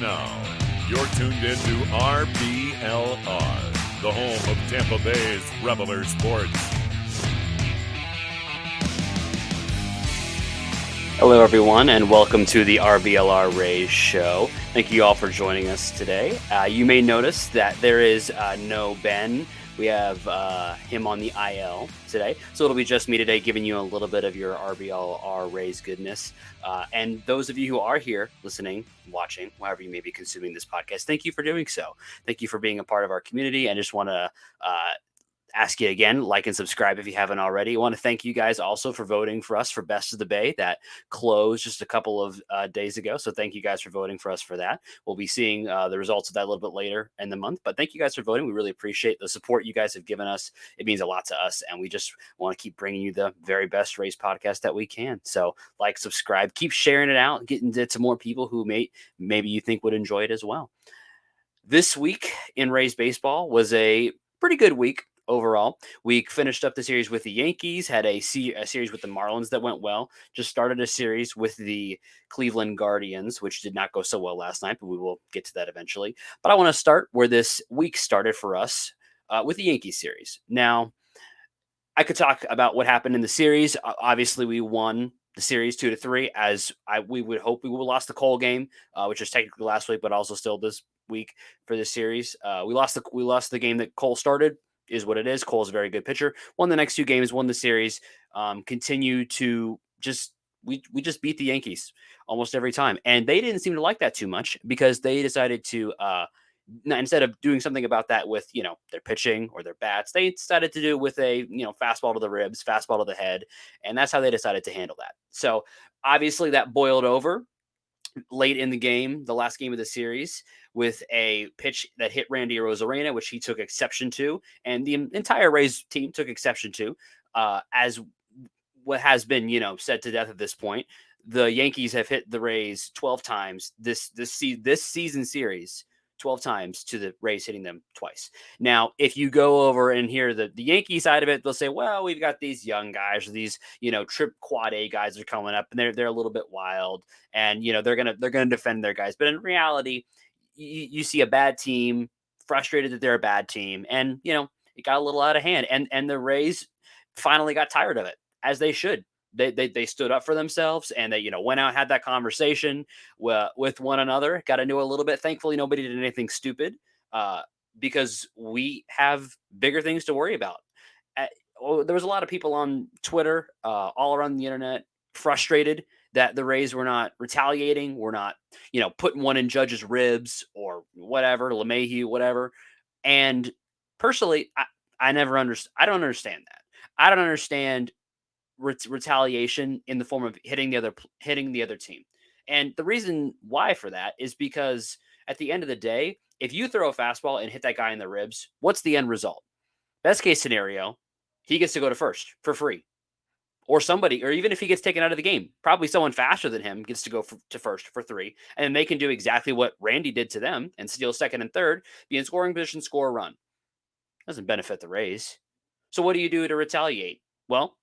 Now, you're tuned into RBLR, the home of Tampa Bay's Reveler Sports. Hello, everyone, and welcome to the RBLR Rays show. Thank you all for joining us today. You may notice that there is no Ben. We have him on the IL today, so it'll be just me today giving you a little bit of your RBLR Rays goodness. And those of you who are here listening, watching, however you may be consuming this podcast, thank you for doing so. Thank you for being a part of our community. I just want to ask you again, like and subscribe if you haven't already. I want to thank you guys also for voting for us for Best of the Bay. That closed just a couple of days ago. So thank you guys for voting for us for that. We'll be seeing the results of that a little bit later in the month. But thank you guys for voting. We really appreciate the support you guys have given us. It means a lot to us. And we just want to keep bringing you the very best Rays podcast that we can. So like, subscribe, keep sharing it out, getting it to more people who maybe you think would enjoy it as well. This week in Rays baseball was a pretty good week. Overall, we finished up the series with the Yankees, had a series with the Marlins that went well, just started a series with the Cleveland Guardians, which did not go so well last night, but we will get to that eventually. But I want to start where this week started for us with the Yankees series. Now, I could talk about what happened in the series. Obviously, we won the series 2-3, as we would hope. We would have lost the Cole game, which was technically last week, but also still this week for this series. We lost the game that Cole started. Is what it is. Cole's a very good pitcher. Won the next two games, won the series. Continue to we just beat the Yankees almost every time, and they didn't seem to like that too much because they decided to instead of doing something about that with their pitching or their bats, they decided to do it with a fastball to the ribs, fastball to the head, and that's how they decided to handle that. So obviously that boiled over late in the game, the last game of the series, with a pitch that hit Randy Arozarena, which he took exception to, and the entire Rays team took exception to, as what has been, said to death at this point. The Yankees have hit the Rays 12 times this season series. 12 times to the Rays hitting them twice. Now, if you go over and hear the Yankee side of it, they'll say, well, we've got these young guys, or these, trip quad A guys are coming up, and they're a little bit wild, and they're gonna defend their guys. But in reality, you see a bad team, frustrated that they're a bad team, and it got a little out of hand. And the Rays finally got tired of it, as they should. They stood up for themselves, and they went out, had that conversation with one another, got into a little bit. Thankfully, nobody did anything stupid, because we have bigger things to worry about. There was a lot of people on Twitter, all around the internet, frustrated that the Rays were not retaliating, were not putting one in Judge's ribs or whatever, LeMahieu, whatever. And personally, I don't understand that. I don't understand retaliation in the form of hitting the other team. And the reason why for that is because at the end of the day, if you throw a fastball and hit that guy in the ribs, what's the end result? Best case scenario, he gets to go to first for free. Or even if he gets taken out of the game, probably someone faster than him gets to go to first for 3. And then they can do exactly what Randy did to them and steal second and third, be in scoring position, score a run. Doesn't benefit the Rays. So what do you do to retaliate? Well,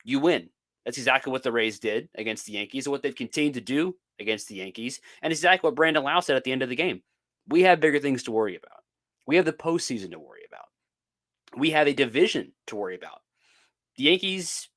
you win. That's exactly what the Rays did against the Yankees, and what they've continued to do against the Yankees. And it's exactly what Brandon Lau said at the end of the game. We have bigger things to worry about. We have the postseason to worry about. We have a division to worry about. The Yankees,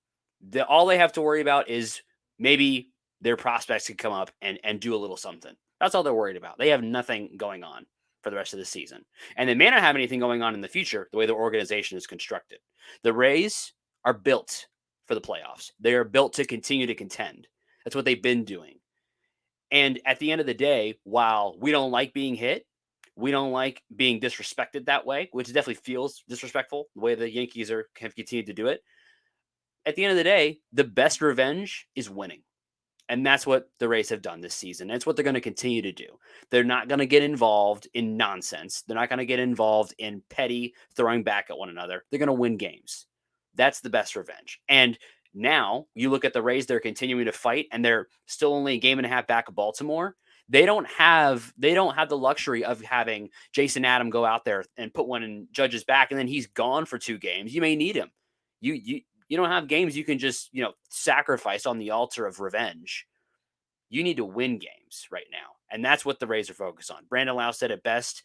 all they have to worry about is maybe their prospects can come up and do a little something. That's all they're worried about. They have nothing going on for the rest of the season. And they may not have anything going on in the future, the way their organization is constructed. The Rays are built for the playoffs. They are built to continue to contend. That's what they've been doing. And at the end of the day, while we don't like being hit, we don't like being disrespected that way, which definitely feels disrespectful, the way the Yankees have continued to do it. At the end of the day, the best revenge is winning. And that's what the Rays have done this season. That's what they're going to continue to do. They're not going to get involved in nonsense. They're not going to get involved in petty throwing back at one another. They're going to win games. That's the best revenge. And now you look at the Rays, they're continuing to fight, and they're still only a game and a half back of Baltimore. They don't have the luxury of having Jason Adam go out there and put one in Judge's back, and then he's gone for 2 games. You may need him. You don't have games you can just sacrifice on the altar of revenge. You need to win games right now. And that's what the Rays are focused on. Brandon Lau said it best.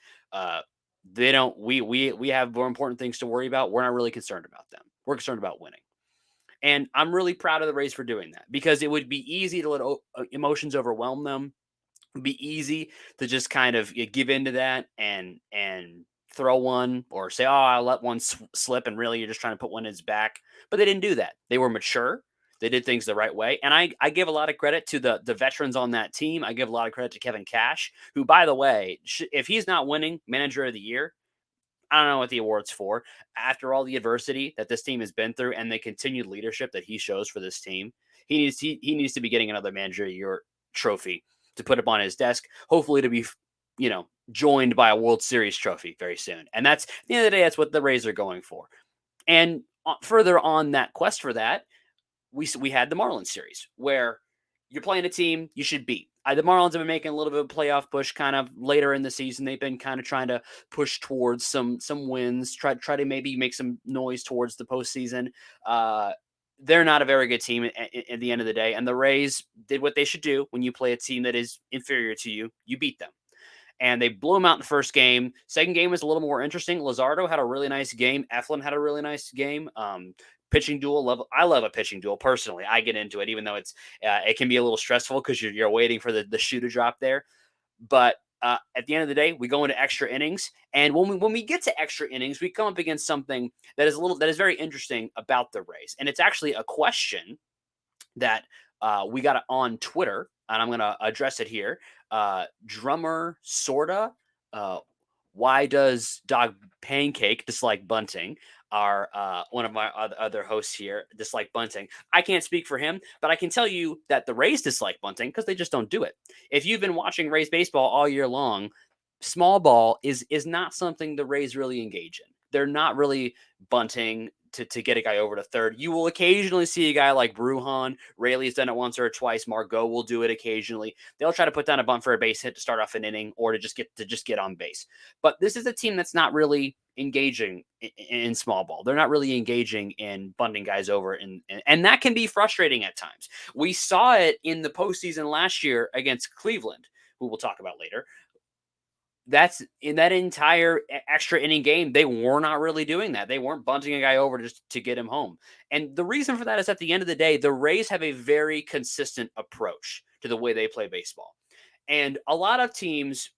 They don't. We have more important things to worry about. We're not really concerned about them. We're concerned about winning. And I'm really proud of the Rays for doing that, because it would be easy to let emotions overwhelm them. It'd be easy to just kind of give into that and throw one, or say, "Oh, I let one slip," and really you're just trying to put one in his back. But they didn't do that. They were mature. They did things the right way. And I give a lot of credit to the veterans on that team. I give a lot of credit to Kevin Cash, who, by the way, if he's not winning Manager of the Year, I don't know what the award's for. After all the adversity that this team has been through and the continued leadership that he shows for this team, he needs to be getting another Manager of the Year trophy to put up on his desk, hopefully to be, joined by a World Series trophy very soon. And that's, at the end of the day, that's what the Rays are going for. And further on that quest for that, we had the Marlins series, where you're playing a team you should beat. The Marlins have been making a little bit of a playoff push kind of later in the season. They've been kind of trying to push towards some wins, try to maybe make some noise towards the postseason. They're not a very good team at the end of the day, and the Rays did what they should do. When you play a team that is inferior to you, you beat them. And they blew him out in the first game. Second game was a little more interesting. Luzardo had a really nice game. Eflin had a really nice game. Pitching duel. I love a pitching duel personally. I get into it, even though it can be a little stressful because you're waiting for the shoe to drop there. But at the end of the day, we go into extra innings, and when we get to extra innings, we come up against something that is very interesting about the Rays, and it's actually a question that we got on Twitter, and I'm going to address it here. Drummer Sorta, why does Dog Pancake dislike bunting? One of my other hosts here dislike bunting. I can't speak for him, but I can tell you that the Rays dislike bunting because they just don't do it. If you've been watching Rays baseball all year long, small ball is not something the Rays really engage in. They're not really bunting to get a guy over to third. You will occasionally see a guy like Brujan. Rayleigh's done it once or twice. Margot will do it occasionally. They'll try to put down a bunt for a base hit to start off an inning, or to just get on base. But this is a team that's not really engaging in small ball. They're not really engaging in bunting guys over, and that can be frustrating at times. We saw it in the postseason last year against Cleveland, who we'll talk about later. That's in that entire extra inning game. They were not really doing that. They weren't bunting a guy over just to get him home. And the reason for that is, at the end of the day, the Rays have a very consistent approach to the way they play baseball. And a lot of teams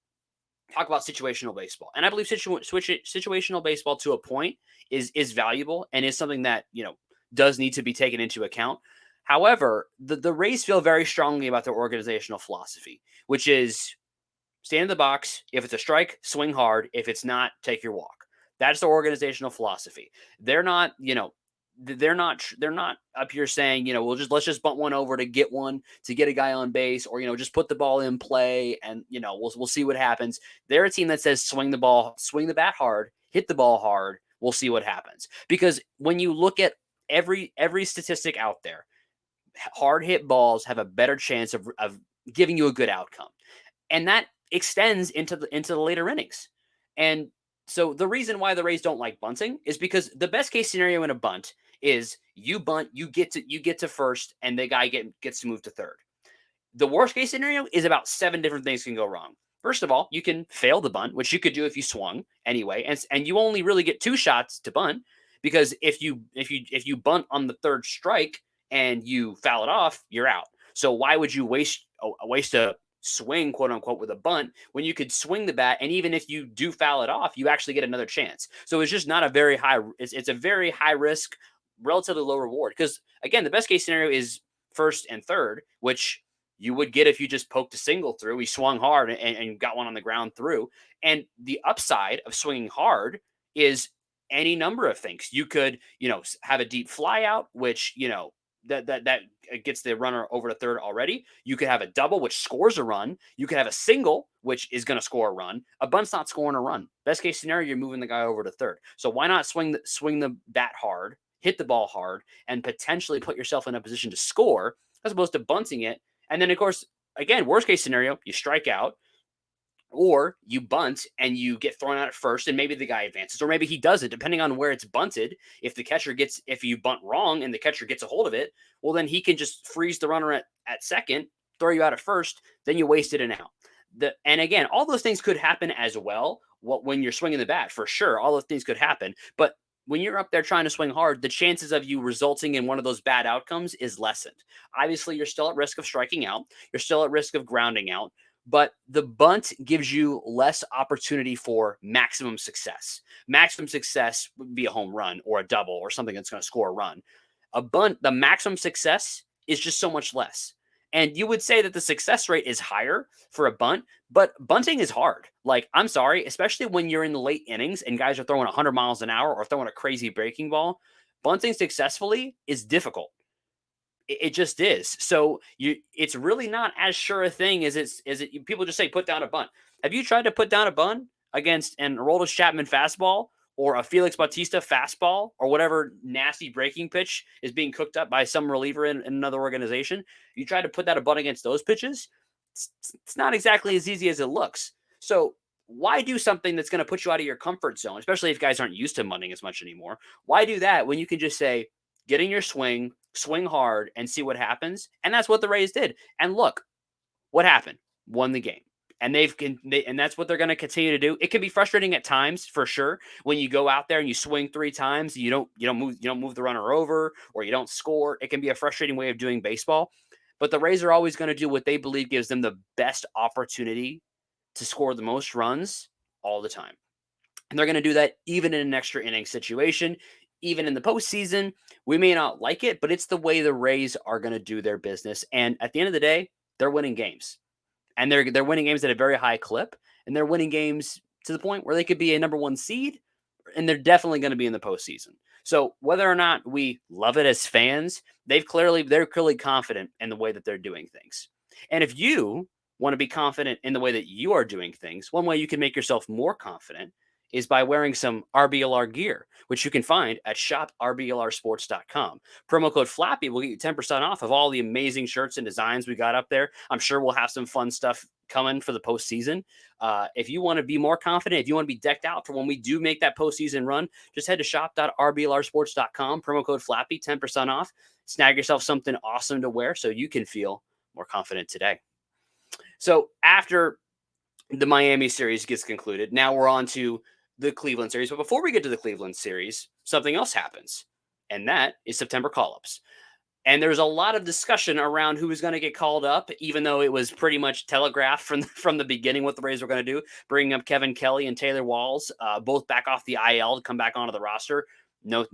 talk about situational baseball. And I believe situational baseball, to a point, is valuable and is something that, does need to be taken into account. However, the Rays feel very strongly about their organizational philosophy, which is stand in the box. If it's a strike, swing hard. If it's not, take your walk. That's the organizational philosophy. They're not, they're not up here saying, let's just bunt one over to get a guy on base, or, just put the ball in play and, we'll see what happens. They're a team that says swing the bat hard, hit the ball hard. We'll see what happens. Because when you look at every statistic out there, hard hit balls have a better chance of giving you a good outcome. And that extends into the later innings. And so the reason why the Rays don't like bunting is because the best case scenario in a bunt is you bunt, you get to first, and the guy gets to move to third. The worst case scenario is about 7 different things can go wrong. First of all, you can fail the bunt, which you could do if you swung anyway, and you only really get 2 shots to bunt, because if you bunt on the third strike and you foul it off, you're out. So why would you waste a swing, quote unquote, with a bunt when you could swing the bat, and even if you do foul it off, you actually get another chance? So it's just not a very high. It's a very high risk, relatively low reward. Because again, the best case scenario is first and third, which you would get if you just poked a single through. He swung hard and got one on the ground through. And the upside of swinging hard is any number of things. You could, have a deep fly out, which, that gets the runner over to third already. You could have a double, which scores a run. You could have a single, which is going to score a run. A bunt's not scoring a run. Best case scenario, you're moving the guy over to third. So why not swing the bat hard, hit the ball hard, and potentially put yourself in a position to score, as opposed to bunting it? And then, of course, again, worst case scenario, you strike out, or you bunt and you get thrown out at first, and maybe the guy advances, or maybe he doesn't, depending on where it's bunted. If you bunt wrong and the catcher gets a hold of it, well, then he can just freeze the runner at second, throw you out at first, then you wasted an out. And again, all those things could happen as well. When you're swinging the bat, for sure, all those things could happen. But when you're up there trying to swing hard, the chances of you resulting in one of those bad outcomes is lessened. Obviously, you're still at risk of striking out. You're still at risk of grounding out. But the bunt gives you less opportunity for maximum success. Maximum success would be a home run or a double or something that's going to score a run. A bunt, the maximum success is just so much less. And you would say that the success rate is higher for a bunt, but bunting is hard. Like, I'm sorry, especially when you're in the late innings and guys are throwing 100 miles an hour or throwing a crazy breaking ball, bunting successfully is difficult. It just is. So it's really not as sure a thing as it. People just say put down a bunt. Have you tried to put down a bunt against an Aroldis Chapman fastball or a Felix Bautista fastball or whatever nasty breaking pitch is being cooked up by some reliever in another organization? You try to put that a bunt against those pitches. It's not exactly as easy as it looks. So why do something that's going to put you out of your comfort zone, especially if guys aren't used to bunting as much anymore? Why do that when you can just say, get in your swing, swing hard, and see what happens? And that's what the Rays did. And look, what happened? Won the game. And and that's what they're going to continue to do. It can be frustrating at times, for sure, when you go out there and you swing 3 times, you don't move the runner over, or you don't score. It can be a frustrating way of doing baseball. But the Rays are always going to do what they believe gives them the best opportunity to score the most runs all the time. And they're going to do that even in an extra inning situation, even in the postseason. We may not like it, but it's the way the Rays are going to do their business. And at the end of the day, they're winning games. And they're winning games at a very high clip. And they're winning games to the point where they could be a number 1 seed. And they're definitely going to be in the postseason. So whether or not we love it as fans, they're clearly confident in the way that they're doing things. And if you want to be confident in the way that you are doing things, one way you can make yourself more confident is by wearing some RBLR gear, which you can find at shoprblrsports.com. Promo code FLAPPY will get you 10% off of all the amazing shirts and designs we got up there. I'm sure we'll have some fun stuff coming for the postseason. If you want to be more confident, if you want to be decked out for when we do make that postseason run, just head to shop.rblrsports.com. Promo code FLAPPY, 10% off. Snag yourself something awesome to wear so you can feel more confident today. So after the Miami series gets concluded, now we're on to the Cleveland series. But before we get to the Cleveland series, something else happens, and that is September call-ups. And there's a lot of discussion around who was going to get called up, even though it was pretty much telegraphed from the beginning what the Rays were going to do, bringing up Kevin Kelly and Taylor Walls, both back off the IL to come back onto the roster. No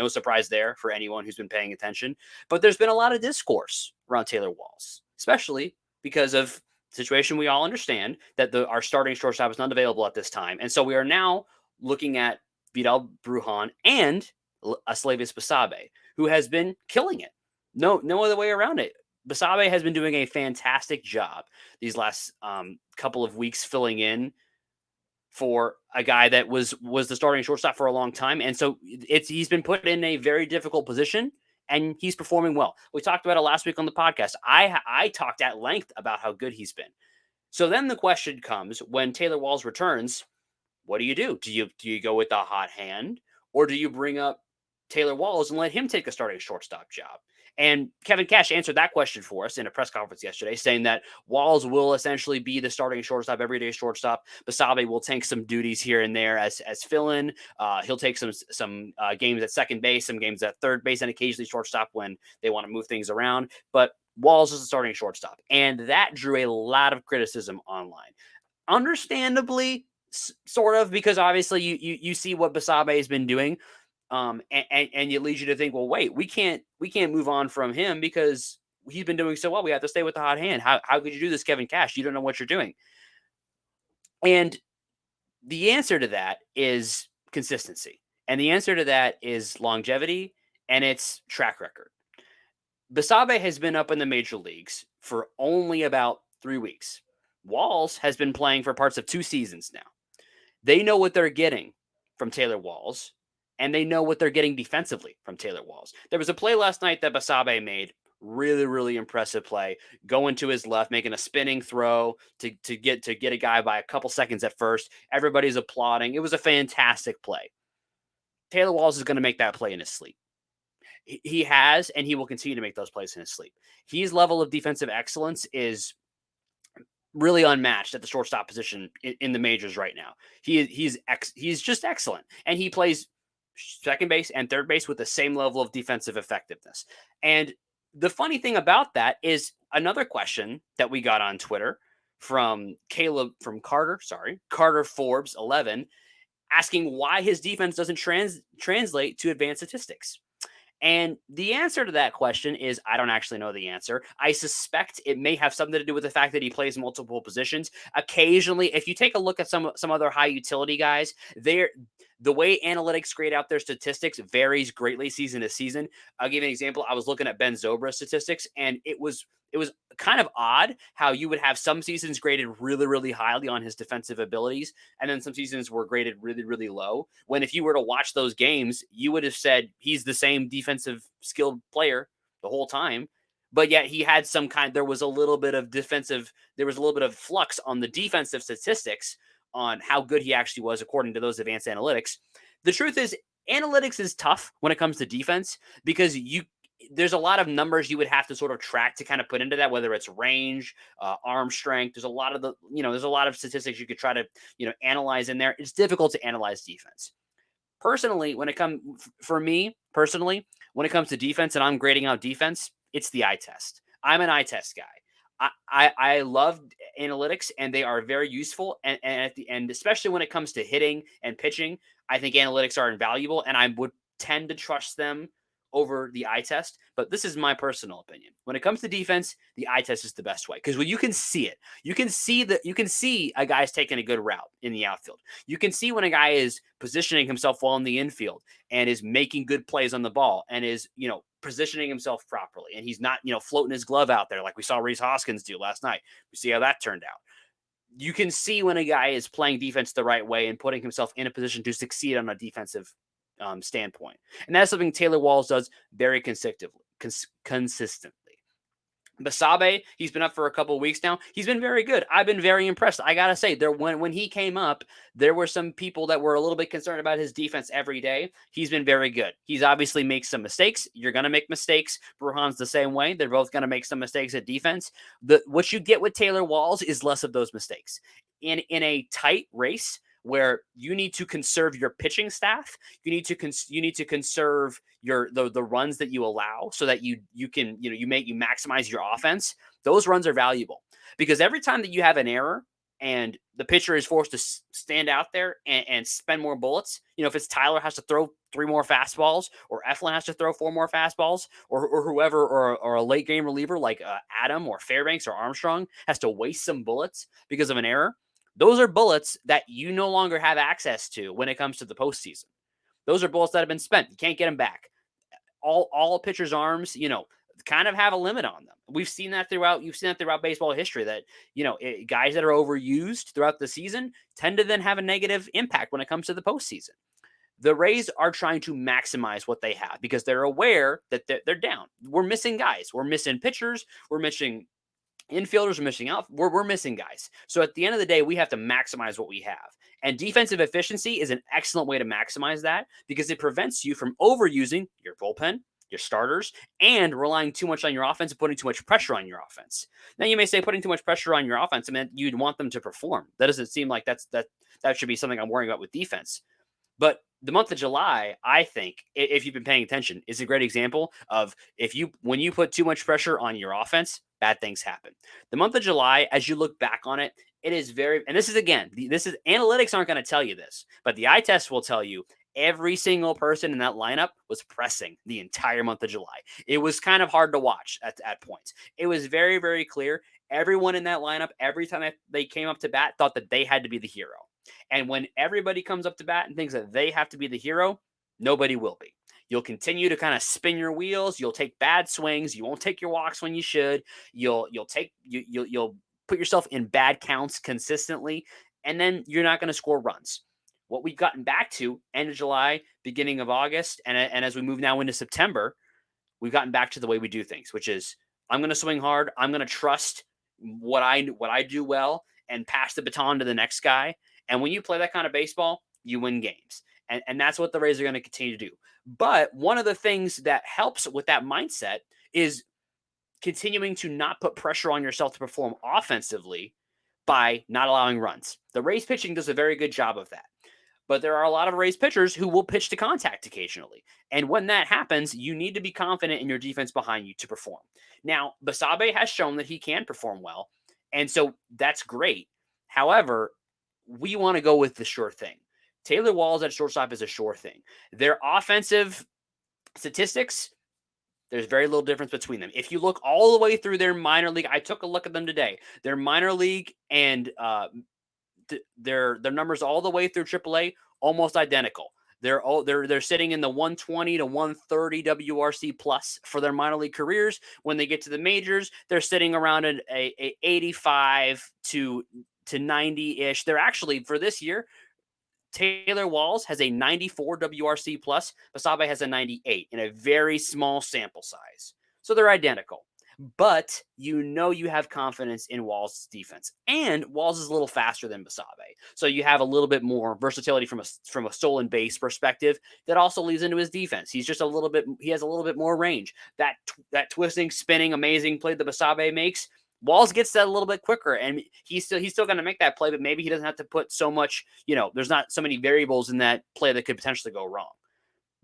surprise there for anyone who's been paying attention. But there's been a lot of discourse around Taylor Walls, especially because of situation we all understand that our starting shortstop is not available at this time. And so we are now looking at Vidal Brujan and Aslavis Basabe, who has been killing it. No other way around it. Basabe has been doing a fantastic job these last couple of weeks filling in for a guy that was the starting shortstop for a long time. And so he's been put in a very difficult position, and he's performing well. We talked about it last week on the podcast. I talked at length about how good he's been. So then the question comes when Taylor Walls returns, what do you do? Do you go with the hot hand, or do you bring up Taylor Walls and let him take a starting shortstop job? And Kevin Cash answered that question for us in a press conference yesterday, saying that Walls will essentially be the starting shortstop, everyday shortstop. Basabe will take some duties here and there as fill-in. He'll take some games at second base, some games at third base, and occasionally shortstop when they want to move things around. But Walls is the starting shortstop, and that drew a lot of criticism online. Understandably, sort of, because obviously you see what Basabe has been doing. And it leads you to think, well, wait, we can't move on from him because he's been doing so well. We have to stay with the hot hand. How could you do this, Kevin Cash? You don't know what you're doing. And the answer to that is consistency. And the answer to that is longevity, and it's track record. Basabe has been up in the major leagues for only about 3 weeks. Walls has been playing for parts of 2 seasons now. They know what they're getting from Taylor Walls, and they know what they're getting defensively from Taylor Walls. There was a play last night that Basabe made, really, really impressive play, going to his left, making a spinning throw to get a guy by a couple seconds at first. Everybody's applauding. It was a fantastic play. Taylor Walls is going to make that play in his sleep. He has, and he will continue to make those plays in his sleep. His level of defensive excellence is really unmatched at the shortstop position in the majors right now. He's just excellent, and he plays second base and third base with the same level of defensive effectiveness. And the funny thing about that is another question that we got on Twitter from Carter Forbes 11, asking why his defense doesn't translate to advanced statistics. And the answer to that question is I don't actually know the answer. I suspect it may have something to do with the fact that he plays multiple positions. Occasionally, if you take a look at some other high utility guys, the way analytics grade out their statistics varies greatly season to season. I'll give you an example. I was looking at Ben Zobra's statistics, and it was kind of odd how you would have some seasons graded really, really highly on his defensive abilities, and then some seasons were graded really, really low. When if you were to watch those games, you would have said he's the same defensive skilled player the whole time, but yet he had there was a little bit of flux on the defensive statistics on how good he actually was according to those advanced analytics. The truth is, analytics is tough when it comes to defense because there's a lot of numbers you would have to sort of track to kind of put into that, whether it's range, arm strength. There's a lot of statistics you could try to, analyze in there. It's difficult to analyze defense. Personally, when it comes to defense and I'm grading out defense, it's the eye test. I'm an eye test guy. I love analytics and they are very useful. And at the end, especially when it comes to hitting and pitching, I think analytics are invaluable and I would tend to trust them over the eye test. But this is my personal opinion. When it comes to defense, the eye test is the best way because you can see it. You can see a guy's taking a good route in the outfield. You can see when a guy is positioning himself well in the infield and is making good plays on the ball and is, positioning himself properly. And he's not, floating his glove out there like we saw Rhys Hoskins do last night. We see how that turned out. You can see when a guy is playing defense the right way and putting himself in a position to succeed on a defensive standpoint. And that's something Taylor Walls does very consistently. Basabe, he's been up for a couple of weeks now. He's been very good. I've been very impressed. I gotta say, when he came up, there were some people that were a little bit concerned about his defense every day. He's been very good. He's obviously makes some mistakes. You're gonna make mistakes. Burhan's the same way. They're both gonna make some mistakes at defense. What you get with Taylor Walls is less of those mistakes. In a tight race, where you need to conserve your pitching staff, you need to conserve the runs that you allow so that you maximize your offense. Those runs are valuable because every time that you have an error and the pitcher is forced to stand out there and spend more bullets, if it's Tyler has to throw 3 more fastballs or Eflin has to throw 4 more fastballs or whoever or a late game reliever like Adam or Fairbanks or Armstrong has to waste some bullets because of an error. Those are bullets that you no longer have access to when it comes to the postseason. Those are bullets that have been spent. You can't get them back. All pitchers' arms, kind of have a limit on them. You've seen that throughout baseball history that, guys that are overused throughout the season tend to then have a negative impact when it comes to the postseason. The Rays are trying to maximize what they have because they're aware that they're down. We're missing guys. We're missing pitchers. We're missing infielders, are missing out. We're missing guys. So at the end of the day, we have to maximize what we have. And defensive efficiency is an excellent way to maximize that because it prevents you from overusing your bullpen, your starters, and relying too much on your offense and putting too much pressure on your offense. Now you may say putting too much pressure on your offense, I mean, you'd want them to perform. That doesn't seem like that should be something I'm worrying about with defense. But the month of July, I think, if you've been paying attention, is a great example of when you put too much pressure on your offense, bad things happen. The month of July, as you look back on it, it is and this is analytics aren't going to tell you this, but the eye test will tell you every single person in that lineup was pressing the entire month of July. It was kind of hard to watch at points. It was very, very clear. Everyone in that lineup, every time they came up to bat, thought that they had to be the hero. And when everybody comes up to bat and thinks that they have to be the hero, nobody will be. You'll continue to kind of spin your wheels. You'll take bad swings. You won't take your walks when you should. You'll put yourself in bad counts consistently, and then you're not going to score runs. What we've gotten back to end of July, beginning of August, and as we move now into September, we've gotten back to the way we do things, which is I'm going to swing hard. I'm going to trust what I do well and pass the baton to the next guy. And when you play that kind of baseball, you win games. And that's what the Rays are going to continue to do. But one of the things that helps with that mindset is continuing to not put pressure on yourself to perform offensively by not allowing runs. The Rays pitching does a very good job of that. But there are a lot of Rays pitchers who will pitch to contact occasionally. And when that happens, you need to be confident in your defense behind you to perform. Now, Basabe has shown that he can perform well. And so that's great. However, we want to go with the sure thing. Taylor Walls at shortstop is a sure thing. Their offensive statistics, there's very little difference between them. If you look all the way through their minor league, I took a look at them today. Their minor league and their numbers all the way through AAA almost identical. They're sitting in the 120 to 130 WRC plus for their minor league careers. When they get to the majors, they're sitting around a 85 to 90-ish. They're actually, for this year, Taylor Walls has a 94 WRC plus. Basabe has a 98 in a very small sample size. So they're identical. But you have confidence in Walls' defense. And Walls is a little faster than Basabe. So you have a little bit more versatility from a stolen base perspective that also leads into his defense. He has a little bit more range. That twisting, spinning, amazing play that Basabe makes, Walls gets that a little bit quicker, and he's still going to make that play, but maybe he doesn't have to put so much, there's not so many variables in that play that could potentially go wrong.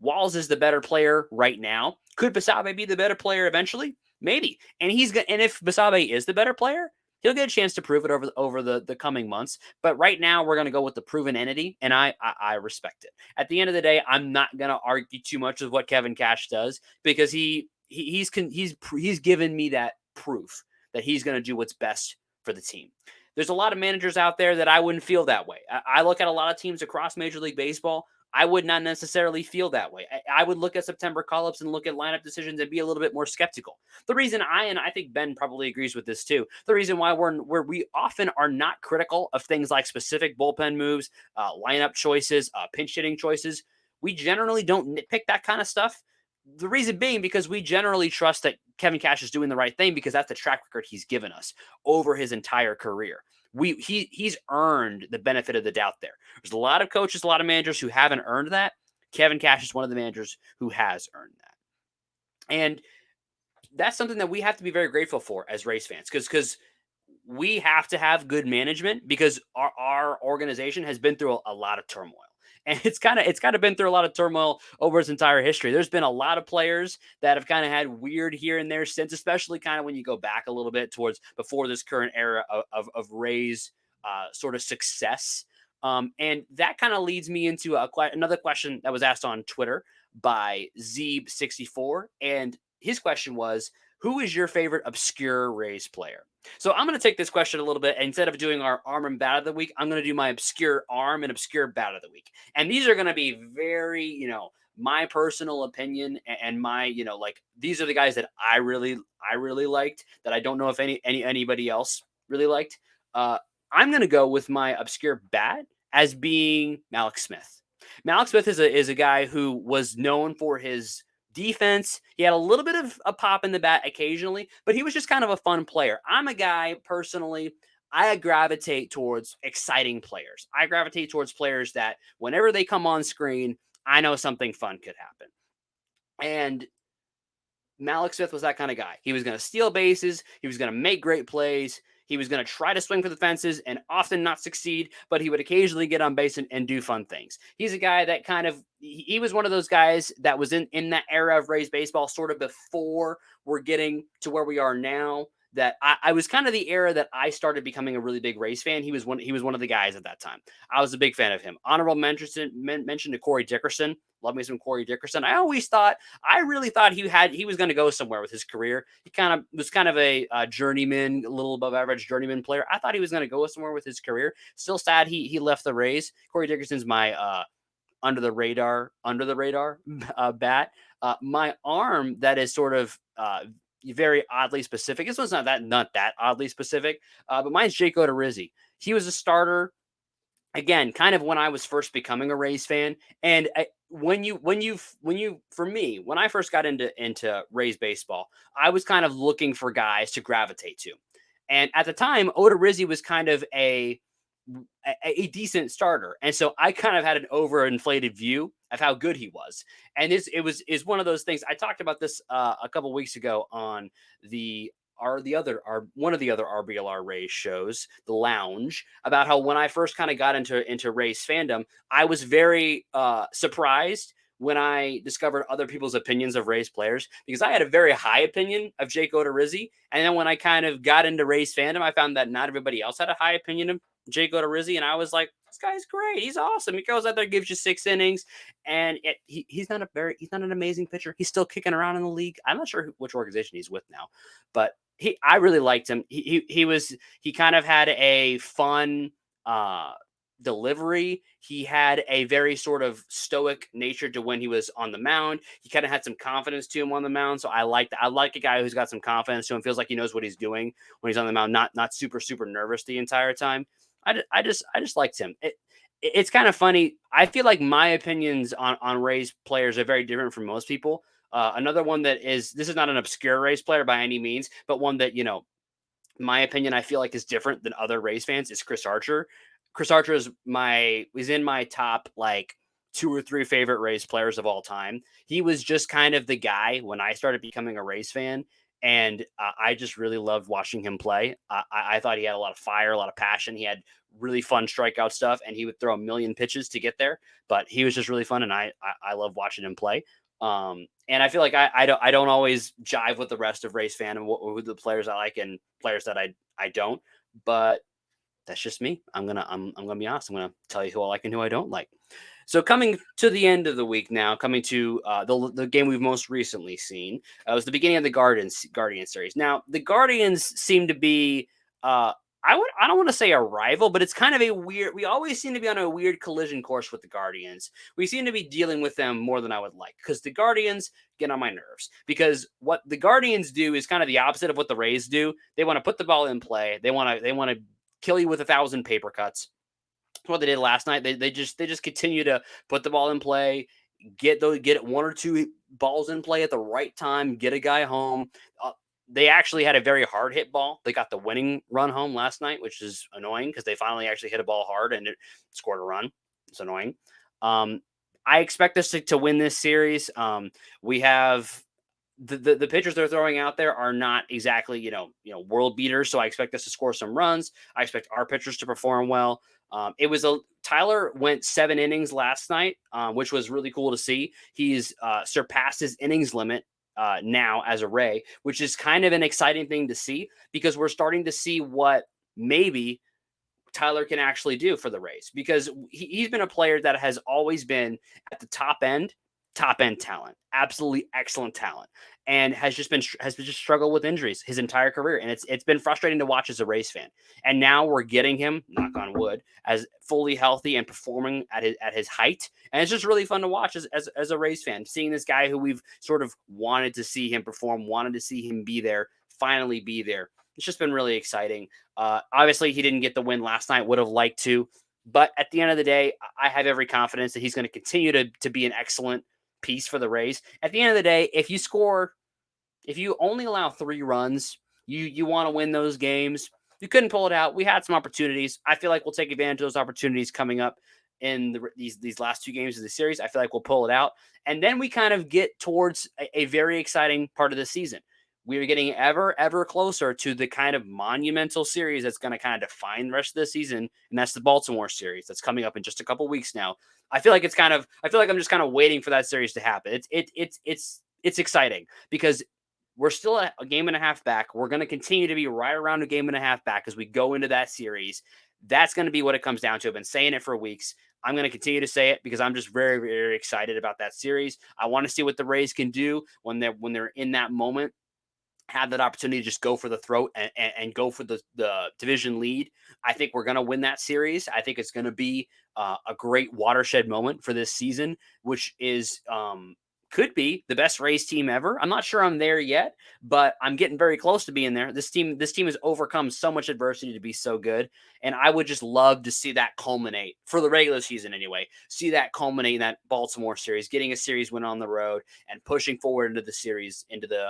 Walls is the better player right now. Could Basabe be the better player eventually? Maybe. And if Basabe is the better player, he'll get a chance to prove it over the coming months. But right now, we're going to go with the proven entity, and I respect it. At the end of the day, I'm not going to argue too much with what Kevin Cash does, because he's given me that proof that he's going to do what's best for the team. There's a lot of managers out there that I wouldn't feel that way. I look at a lot of teams across Major League Baseball. I would not necessarily feel that way. I would look at September call-ups and look at lineup decisions and be a little bit more skeptical. The reason I think Ben probably agrees with this too, the reason why we often are not critical of things like specific bullpen moves, lineup choices, pinch hitting choices, we generally don't nitpick that kind of stuff. The reason being because we generally trust that Kevin Cash is doing the right thing, because that's the track record he's given us over his entire career. He's earned the benefit of the doubt there. There's a lot of coaches, a lot of managers who haven't earned that. Kevin Cash is one of the managers who has earned that. And that's something that we have to be very grateful for as Rays fans, because we have to have good management, because our organization has been through a lot of turmoil. And it's kind of been through a lot of turmoil over its entire history. There's been a lot of players that have kind of had weird here and there since, especially kind of when you go back a little bit towards before this current era of Rays sort of success. And that kind of leads me into another question that was asked on Twitter by Zeeb64. And his question was, who is your favorite obscure Rays player? So I'm going to take this question a little bit. Instead of doing our arm and bat of the week, I'm going to do my obscure arm and obscure bat of the week. And these are going to be very, my personal opinion and my, these are the guys that I really liked that I don't know if anybody else really liked. I'm going to go with my obscure bat as being Malik Smith. Malik Smith is a guy who was known for his defense. He had a little bit of a pop in the bat occasionally, but he was just kind of a fun player. I'm a guy, personally, I gravitate towards exciting players. I gravitate towards players that whenever they come on screen, I know something fun could happen. And Malik Smith was that kind of guy. He was going to steal bases. He was going to make great plays. He was going to try to swing for the fences and often not succeed, but he would occasionally get on base and do fun things. He's a guy that he was one of those guys that was in that era of Rays baseball, sort of before we're getting to where we are now. That I was kind of the era that I started becoming a really big Rays fan. He was one of the guys at that time. I was a big fan of him. Honorable mention to Corey Dickerson. Love me some Corey Dickerson. I really thought he was going to go somewhere with his career. He was kind of a journeyman, a little above average journeyman player. I thought he was going to go somewhere with his career. Still sad he left the Rays. Corey Dickerson's my under the radar bat. My arm that is sort of very oddly specific. This one's not that oddly specific, but mine's Jake Odorizzi. He was a starter, again, kind of when I was first becoming a Rays fan. And when I first got into Rays baseball, I was kind of looking for guys to gravitate to. And at the time, Odorizzi was kind of a decent starter. And so I kind of had an overinflated view of how good he was. And it was one of those things. I talked about this a couple weeks ago on the one of the other RBLR Rays shows, The Lounge, about how when I first kind of got into Rays fandom, I was very surprised when I discovered other people's opinions of Rays players, because I had a very high opinion of Jake Odorizzi. And then when I kind of got into Rays fandom, I found that not everybody else had a high opinion of Jake Odorizzi. And I was like, this guy's great. He's awesome. He goes out there, gives you 6 innings. And he's not an amazing pitcher. He's still kicking around in the league. I'm not sure which organization he's with now, but I really liked him. He kind of had a fun delivery. He had a very sort of stoic nature to when he was on the mound. He kind of had some confidence to him on the mound. So I like a guy who's got some confidence to him, feels like he knows what he's doing when he's on the mound, not super nervous the entire time. I just liked him. It's kind of funny. I feel like my opinions on Rays players are very different from most people. Another one this is not an obscure Rays player by any means, but one that, my opinion, I feel like is different than other Rays fans, is Chris Archer. Chris Archer is in my top like 2 or 3 favorite Rays players of all time. He was just kind of the guy when I started becoming a Rays fan. And I just really loved watching him play. I thought he had a lot of fire, a lot of passion. He had really fun strikeout stuff, and he would throw a million pitches to get there. But he was just really fun, and I love watching him play. And I feel like I don't always jive with the rest of Rays fan and who the players I like and players that I don't. But that's just me. I'm gonna be honest. I'm gonna tell you who I like and who I don't like. So coming to the end of the week now, coming to the game we've most recently seen, was the beginning of the Guardian series. Now the Guardians seem to be I don't want to say a rival, but it's kind of a weird. We always seem to be on a weird collision course with the Guardians. We seem to be dealing with them more than I would like, because the Guardians get on my nerves. Because what the Guardians do is kind of the opposite of what the Rays do. They want to put the ball in play. They want to kill you with 1,000 paper cuts. That's what they did last night. They just continue to put the ball in play, get 1 or 2 balls in play at the right time, get a guy home. They actually had a very hard hit ball. They got the winning run home last night, which is annoying because they finally actually hit a ball hard and it scored a run. It's annoying. I expect us to win this series. We have the pitchers they're throwing out there are not exactly, world beaters. So I expect us to score some runs. I expect our pitchers to perform well. Tyler went 7 innings last night, which was really cool to see. He's surpassed his innings limit now as a Ray, which is kind of an exciting thing to see, because we're starting to see what maybe Tyler can actually do for the Rays, because he's been a player that has always been at the top end talent, absolutely excellent talent, and has just struggled with injuries his entire career. And it's been frustrating to watch as a Rays fan. And now we're getting him, knock on wood, as fully healthy and performing at his height. And it's just really fun to watch as a Rays fan, seeing this guy who we've sort of wanted to see him perform, wanted to see him be there, finally be there. It's just been really exciting. Obviously, he didn't get the win last night, would have liked to. But at the end of the day, I have every confidence that he's going to continue to be an excellent piece for the Rays. At the end of the day, if you only allow 3 runs, you want to win those games. You couldn't pull it out. We had some opportunities. I feel like we'll take advantage of those opportunities coming up in these last 2 games of the series. I feel like we'll pull it out. And then we kind of get towards a very exciting part of the season. We are getting ever closer to the kind of monumental series that's going to kind of define the rest of the season, and that's the Baltimore series that's coming up in just a couple weeks now. I feel like I'm just kind of waiting for that series to happen. It's exciting because we're still a game and a half back. We're going to continue to be right around a game and a half back as we go into that series. That's going to be what it comes down to. I've been saying it for weeks. I'm going to continue to say it because I'm just very, very excited about that series. I want to see what the Rays can do when they're in that moment, have that opportunity to just go for the throat and go for the division lead. I think we're going to win that series. I think it's going to be a great watershed moment for this season, which is could be the best Rays team ever. I'm not sure I'm there yet, but I'm getting very close to being there. This team has overcome so much adversity to be so good, and I would just love to see that culminate for the regular season anyway. See that culminate in that Baltimore series, getting a series win on the road and pushing forward into the series, into the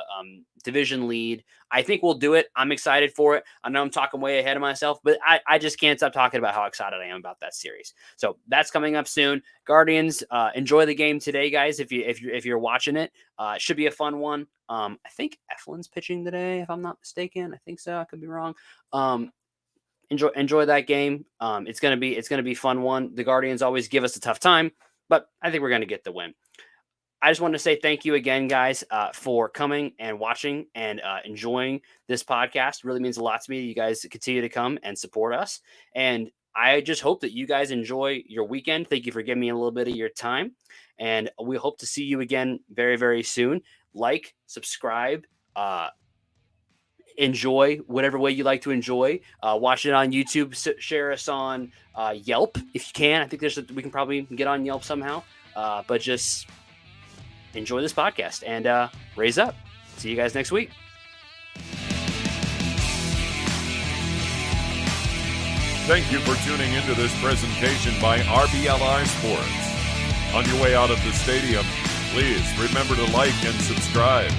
division lead. I think we'll do it. I'm excited for it. I know I'm talking way ahead of myself, but I just can't stop talking about how excited I am about that series. So that's coming up soon. Guardians, enjoy the game today, guys. If you you're watching it. It should be a fun one. I think Eflin's pitching today, if I'm not mistaken. I think so. I could be wrong. Enjoy that game. It's gonna be a fun one. The Guardians always give us a tough time, but I think we're gonna get the win. I just want to say thank you again, guys, for coming and watching and enjoying this podcast. It really means a lot to me. You guys continue to come and support us. And I just hope that you guys enjoy your weekend. Thank you for giving me a little bit of your time. And we hope to see you again very, very soon. Like, subscribe, enjoy whatever way you like to enjoy. Watch it on YouTube. Share us on Yelp if you can. I think we can probably get on Yelp somehow. But just enjoy this podcast and raise up. See you guys next week. Thank you for tuning into this presentation by RBLR Sports. On your way out of the stadium, please remember to like and subscribe.